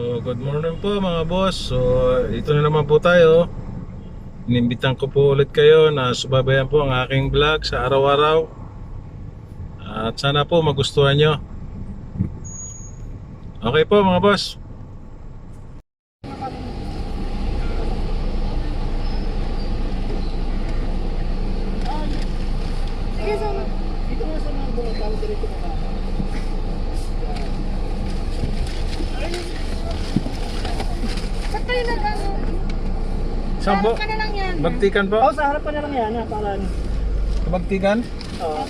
So, good morning po mga boss. So, ito na naman po tayo. Inimbitan ko po ulit kayo na subabayan po ang aking vlog sa araw-araw. At sana po magustuhan nyo. Okay po mga boss. Sige, sana. Dito nga sa mga buong tao, diretso ka pa. Ba't kayo nag-ano? Saan po? Harap ka na lang yan. Bagtikan po? Oo, sa harap pa na lang yan, ha, pangalan. Bagtikan? Oo.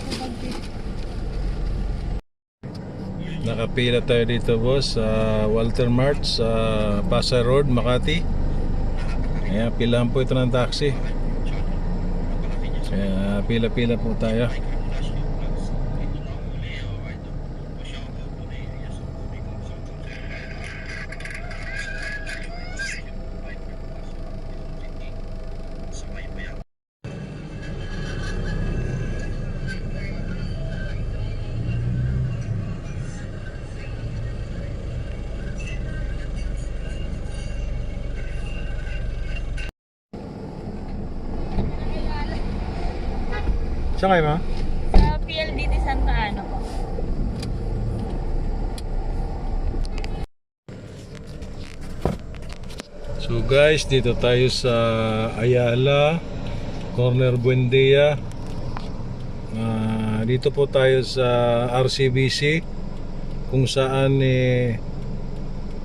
Nakapila tayo dito boss sa Walter Mart sa Pasay Road, Makati. Kaya pilahan po ito ng taxi. Kaya pila-pila po tayo. Saan kayo ma? Sa PLDT Santa Ana po. So guys, dito tayo sa Ayala, Corner Buendia. Dito po tayo sa RCBC kung saan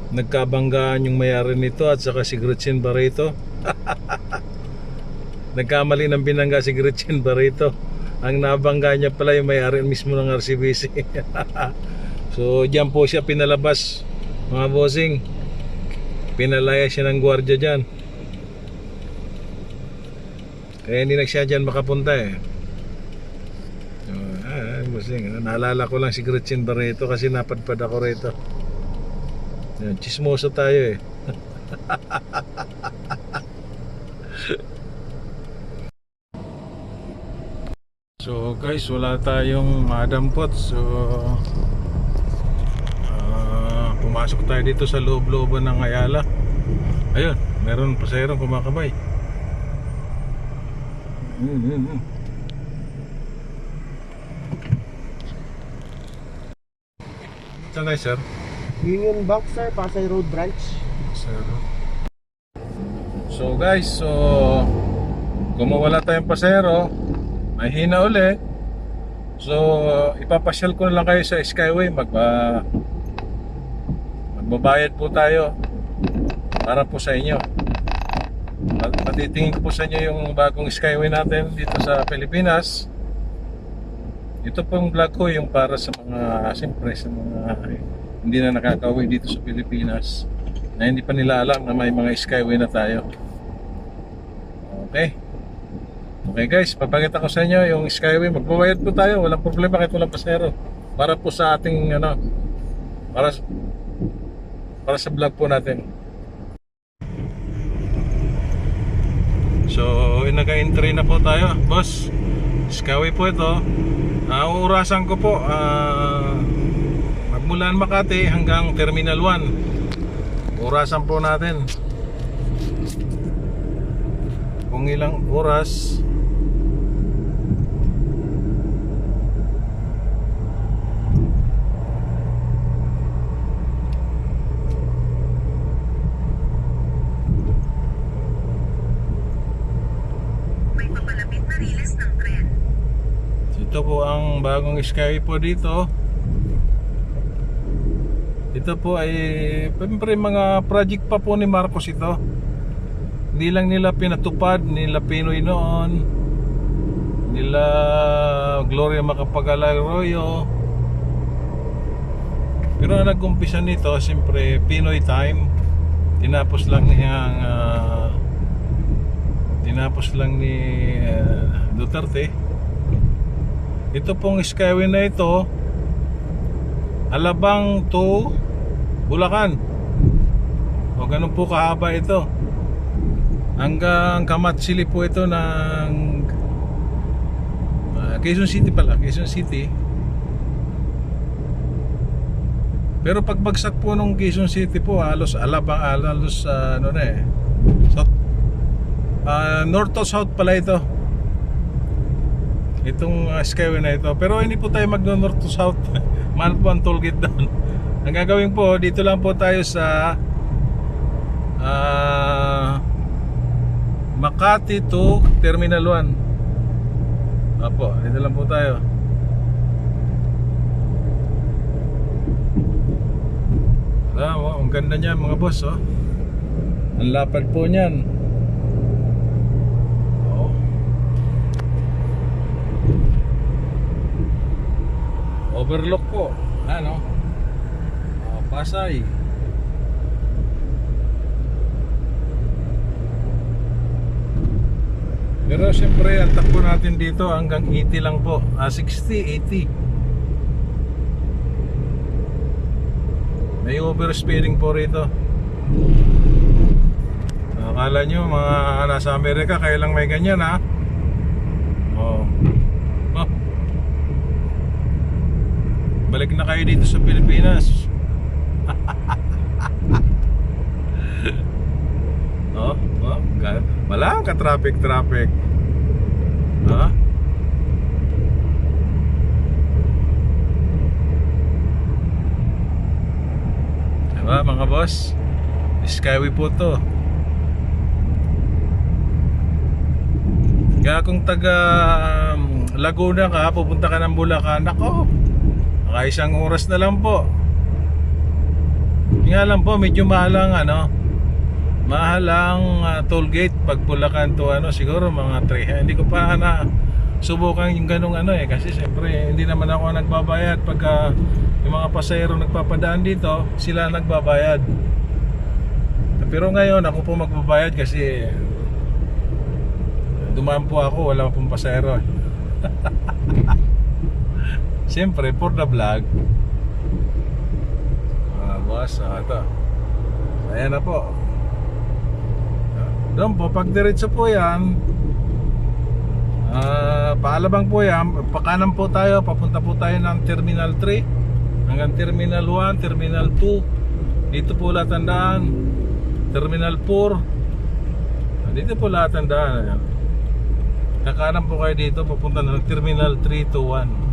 nagkabanggaan yung may-ari nito at saka si Gretchen Barreto. Nagkamali ng binangga si Gretchen Barreto. Ang nabangga niya pala yung may-ari mismo ng RCBC. So diyan po siya pinalabas mga bossing. Pinalaya siya ng gwardiya dyan. Kaya hindi na siya dyan makapunta eh. Bossing, naalala ko lang si Gretchen Barreto kasi napadpad ako rito. Chismoso tayo eh. So guys, wala tayong madampot. So pumasok tayo dito sa loob-looban ng Ayala. Ayun, meron pasahero kumakabay. Saan tayo sir? Union Bank, sir, Pasay Road Branch. Sir. So guys, kung mawala tayong pasahero, may hina uli. So ipapasyal ko na lang kayo sa Skyway. Magbabayad po tayo para po sa inyo. Patitingin ko po sa inyo yung bagong Skyway natin dito sa Pilipinas. Ito pong vlog ko yung para sa mga, siyempre sa mga hindi na nakakauwi dito sa Pilipinas na hindi pa nila alam na may mga Skyway na tayo. Okay. Okay guys, papakita ko sa inyo yung Skyway. Magbabayad po tayo, walang problema kahit walang pasahero. Para po sa ating para sa vlog po natin. So, naka-entry na po tayo, boss. Skyway po ito. Uurasan ko po magmulan Makati hanggang Terminal 1. Urasan po natin kung ilang oras. May papalapit na riles ng tren. Ito po ang bagong Skyway po dito. Ito po ay siyempre mga project pa po ni Marcos ito. Hindi lang nila pinatupad, nila Pinoy noon, nila Gloria Macapagal-Arroyo. Pero nag-umpisa nito siyempre Pinoy time. Tinapos lang ni Duterte. Ito pong Skyway na ito, Alabang to Bulacan. O ganun po kahaba ito. Hanggang Kamatsili po ito ng Quezon City pala, Quezon City. Pero pagbagsak po nung Quezon City po, halos ano na eh. South, north to south pala ito. Itong skyway na ito. Pero hindi po tayo north to south. Mahal po ang toll gate doon. Ang gagawin po, dito lang po tayo sa Makati to Terminal 1. Apo, dito lang po tayo. Ang ganda niyan mga boss, oh. Ang lapad po niyan. Oh. Overlook po. Ano? Pasay. Pero siyempre ang takbo natin dito hanggang 80 lang po. 60, 80. May overspeeding po rito. Akala nyo mga nasa Amerika kaya lang may ganyan, ha? Oh. Oh. Balik na kayo dito sa Pilipinas. Oh, wala ka traffic. Ha? Diba mga boss? Skyway po to. Kaya kung taga Laguna ka, pupunta ka ng Bulacan, ako, naka 1 oras na lang po. Nga lang po, medyo mahalang toll gate pag Bulacan to siguro mga 3. Hindi ko pa subukan yung ganung kasi siyempre hindi naman ako nagbabayad pagka yung mga pasahero nagpapadaan dito, sila nagbabayad. Pero ngayon ako po magbabayad kasi dumaan po ako, wala pong pasahero. Siyempre for the vlog. Boss, ito. Ayan na po. Doon po, pag diretso po yan, paalabang po yan, pakanan po tayo, papunta po tayo ng Terminal 3 hanggang Terminal 1, Terminal 2. Dito po lahat ang daan. Terminal 4. Dito po lahat ang daan. Kakanan po kayo dito, papunta ng Terminal 3 to 1.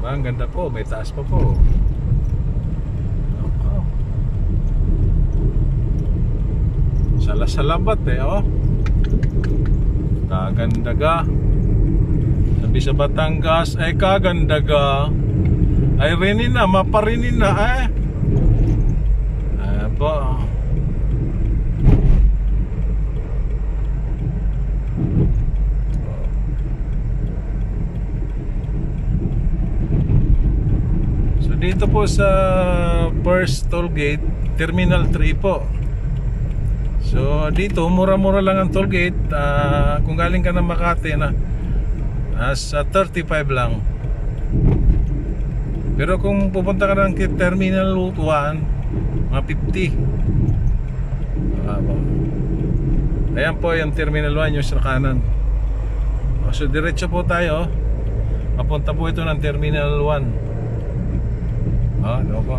Ang ganda po, may taas pa po. Salabat oh. Kagandaga. Sabi sa Batangas ay kagandaga. Ay rinin na, maparinin na po. So dito po sa first toll gate, Terminal 3 po. So dito mura-mura lang ang toll gate. Kung galing ka ng Makati sa 35 lang. Pero kung pupunta ka ng Terminal 1, mga 50. Ayan po yung Terminal 1, yung sa kanan. So diretso po tayo. Papunta po ito ng Terminal 1. Ano ba?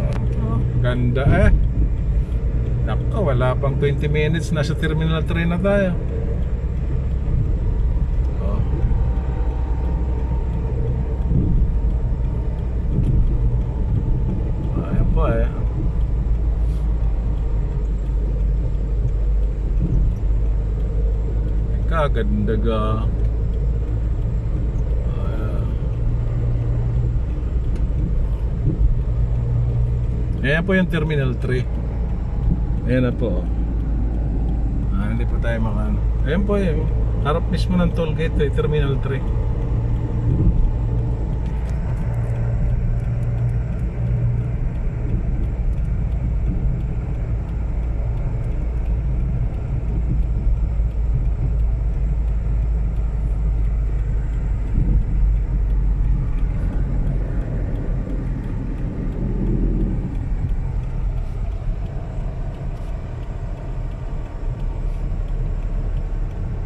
Ganda Nako, wala pang 20 minutes, nasa Terminal 3 na tayo. Ayan po Kagandaga. Ayan po yung Terminal 3. Ayan na po. Hindi po tayo makano. Ayan po harap mismo ng toll gate Terminal 3.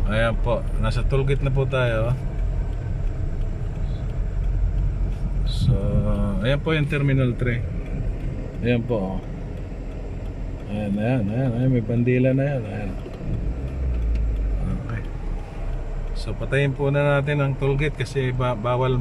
Ayan po, nasa tollgate na po tayo. So, ayan po yung Terminal 3. Ayan po. Ayan, ayan, ayan, ayan. May bandila na yan. Ayan. Okay. So patayin po na natin ang toll gate kasi bawal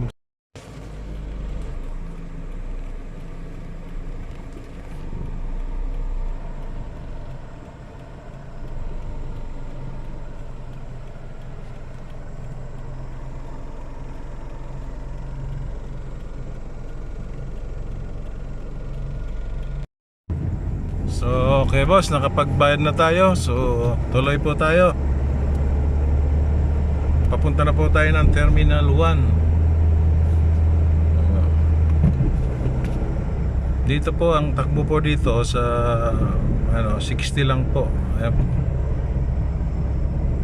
So, okay boss, nakapagbayad na tayo. So, tuloy po tayo. Papunta na po tayo ng Terminal 1. Dito po, ang takbo po dito sa 60 lang po. Ayan po.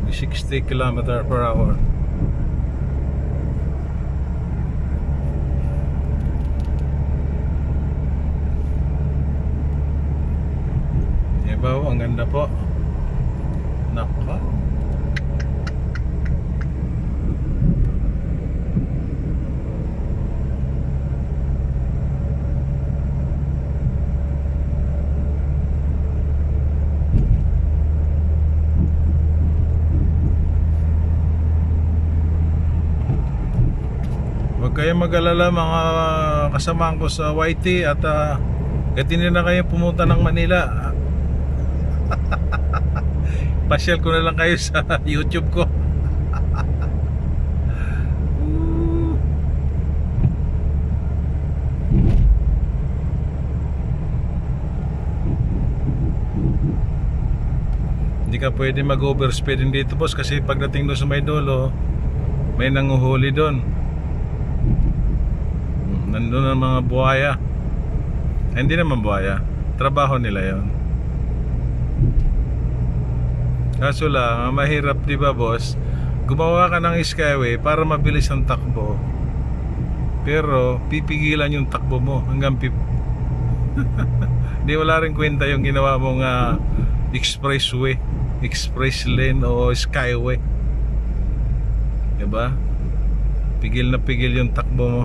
60 km/h. Diba, ang ganda po. Nako. Huwag kayong mag-alala mga kasamahan ko sa YT at kahit hindi na kayo pumunta ng Manila, pasyal ko na lang kayo sa YouTube ko. Hindi ka pwede mag-overspeeding dito boss kasi pagdating doon sa may dulo may nanguhuli doon. Nandun ang mga buhaya. Hindi naman buhaya, trabaho nila yon. Kaso lang, ang mahirap di ba boss, gumawa ka ng skyway para mabilis ang takbo, pero pipigilan yung takbo mo hanggang di wala rin kwenta yung ginawa mong expressway, express lane o skyway. Diba? Pigil na pigil yung takbo mo.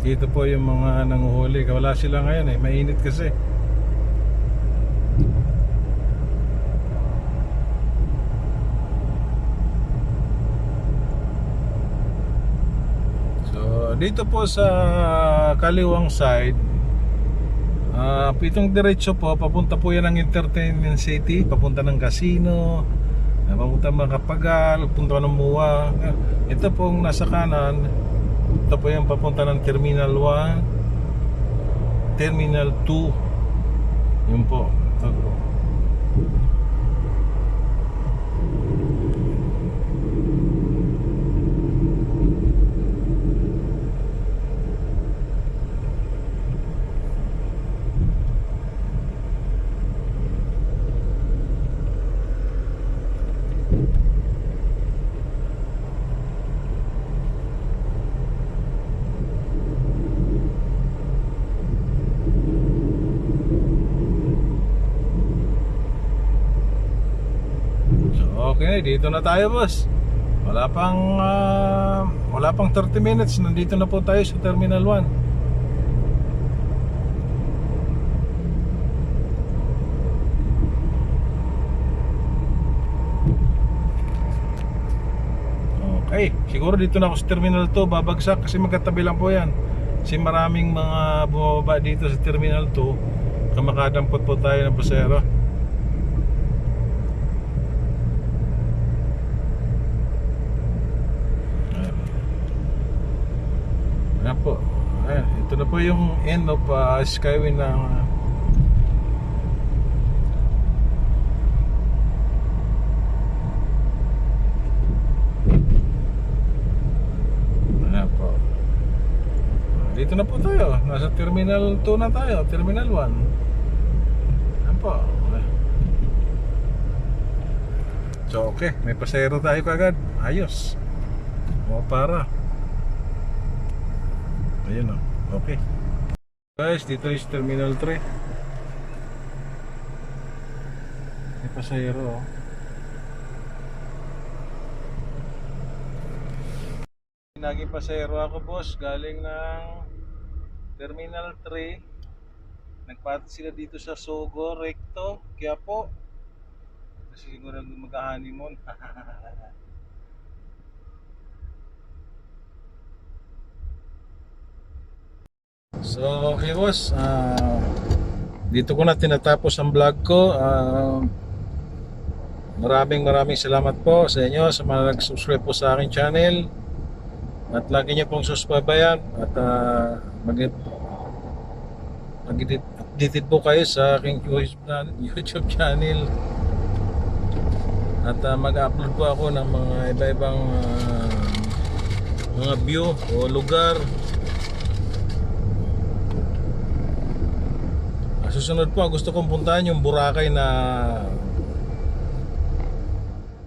Dito po yung mga nanguhuli. Wala sila ngayon mainit kasi. So dito po sa kaliwang side, pitong diretso po, papunta po yan ng Entertainment City, papunta ng casino, papunta ng Makapagal, papunta ng Mua. Ito pong nasa kanan, ito po yung papunta ng Terminal 1, Terminal 2. Yun po. Ito po. Okay, dito na tayo boss. Wala pang 30 minutes. Nandito na po tayo sa Terminal 1. Okay, siguro dito na ako sa Terminal 2. Babagsak kasi magkatabi lang po yan. Kasi maraming mga bumababa dito sa Terminal 2. Kamakadampot po tayo ng pasero. Ayan po. Ayan, ito na po yung end of Skyway na ayan po. Dito na po tayo. Nasa Terminal 2 na tayo. Terminal 1. Ayan po. So okay, may pasahero tayo kagad. Ayos. O para. Ayun o. Okay. Guys, dito is Terminal 3. May pasahero o. Naging pasahero ako, boss, galing ng Terminal 3. Nagpati sila dito sa Sogo, Recto, Quiapo. Kasi siguro mag-honeymoon. So, okay boss, dito ko na tinatapos ang vlog ko. Maraming salamat po sa inyo sa mga nag-subscribe po sa aking channel. At lagi niyo pong susubaybayan at mag-updated po kayo sa aking YouTube channel. At mag-upload po ako ng mga iba-ibang mga view o lugar. Susunod po, gusto kong puntahan yung Boracay na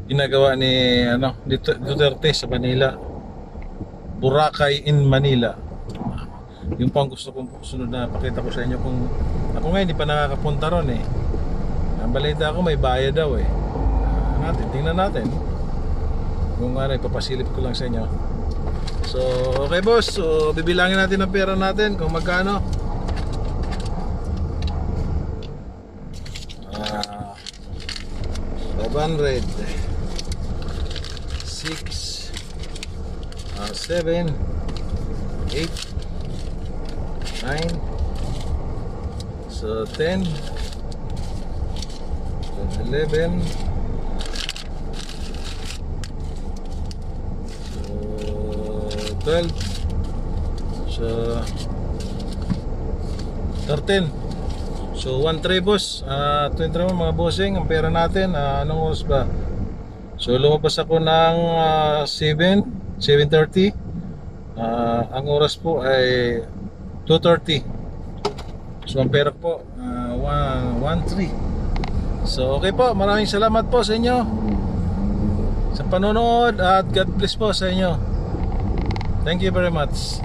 ginagawa ni Duterte sa Manila. Boracay in Manila. Yung po ang gusto kong sunod na pakita ko sa inyo. Kung ako ngayon hindi pa nakakapunta ron eh. Ang balita ko may bayad daw eh. Tingnan natin kung ano, ipapasilip ko lang sa inyo. So okay boss, so bibilangin natin ang pera natin kung magkano. 500 6 7 8 9 so 10 so 11 so 12 so 13. So 1-3 boss, 20 naman mga bossing ang pera natin. Anong oras ba? So lumabas ako ng 7:30. Ang oras po ay 2:30. So ang pera po 1-3. So okay po, maraming salamat po sa inyo sa panonood at God bless po sa inyo. Thank you very much.